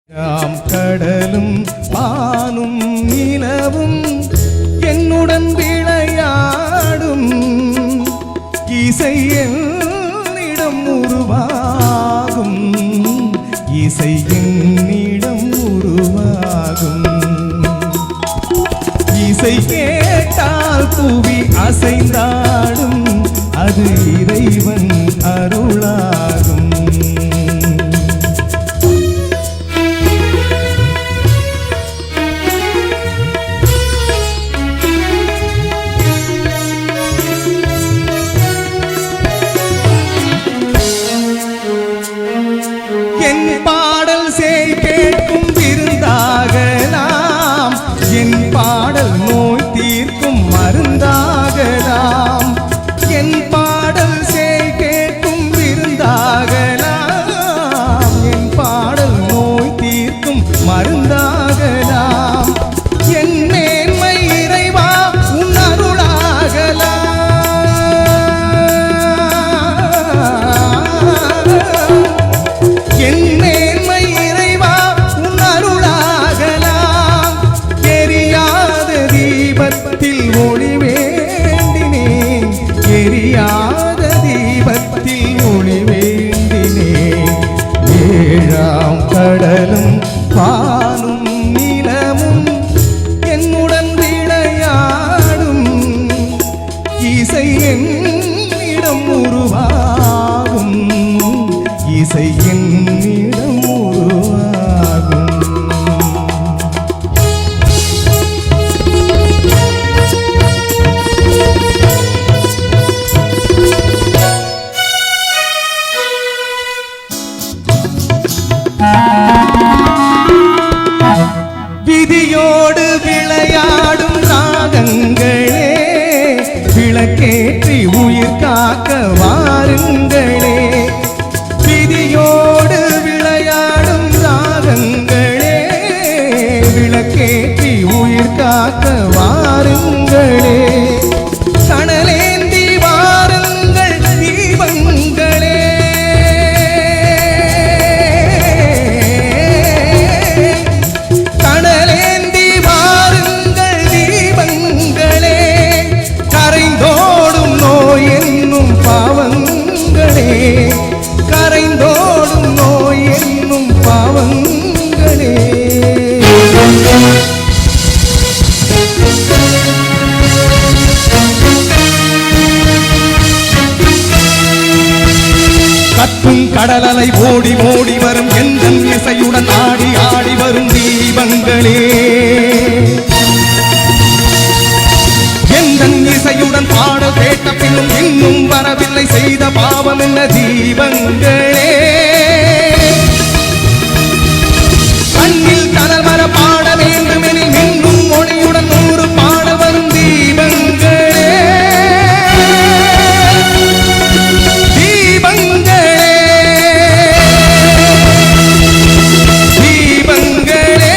கடலும் பானும் நிலவும் என்னுடன் விளையாடும் இசை என்னிடம் உருவாகும் இசை என்னிடம் உருவாகும் இசை கேட்டால் புவி அசைந்தாடும் அது இறைவன் அருளாகும். என் பாடல் செய் கேட்கும் விருந்தாகலாம் என் பாடல் நோய் தீர்க்கும் மருந்தாகலாம் என் பாடல் செய் கேட்கும் விருந்தாகலாம் என் பாடல் நோய் தீர்க்கும் மருந்தாகலாம் என் மேன்மை இறைவா உன் அருளாகலாம் என் மேன்மை இறைவா உன் அருளாகலாம் எரியாத தீபத்தில் ஒளி வேண்டினேன் எரியாத தீபத்தில் ஒளி வேண்டினேன் ஏழாம் கடலும் பாலும் நிலமும் என்னுடன் விளையாடும் இசை என்னிடம் உருவாகும் இசை என்னிடம் உருவாகும். விதியோடு விளையாடும் ராகங்களே விளக்கேற்றி உயிர் காக்க வாருங்களே விதியோடு விளையாடும் ராகங்களே விளக்கேற்றி உயிர் காக்க வாருங்களே கனலேந்தி வாருங்கள் தீபங்களே கனலேந்தி வாருங்கள் தீபங்களே கரைந்தோடும் நோய் என்னும் பாவங்களே கரைந்தோடும் நோய் என்னும் பாவங்களே கத்தும் கடலலை ஓடி ஓடி வரும் எந்தன் இசையுடன் ஆடி ஆடி வரும் தீபங்களே எந்தன் இசையுடன் பாடல் கேட்ட பின்னும் இன்னும் வரவில்லை செய்த பாவம் என்ன தீபங்களே கண்ணில் கடல் வர பாட வேண்டுமெனில் இன்னும் மொழியுடன் 100 பாட வரும் தீபங்களே தீபங்களே தீபங்களே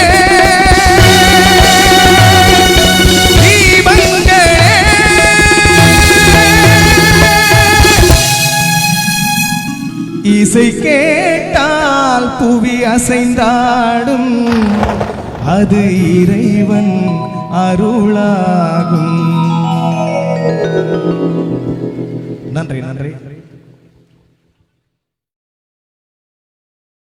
தீபங்களே இசை கேட்டால் புவி அசைந்தாடும் அது இறைவன் அருளாகும். நன்றி நன்றி.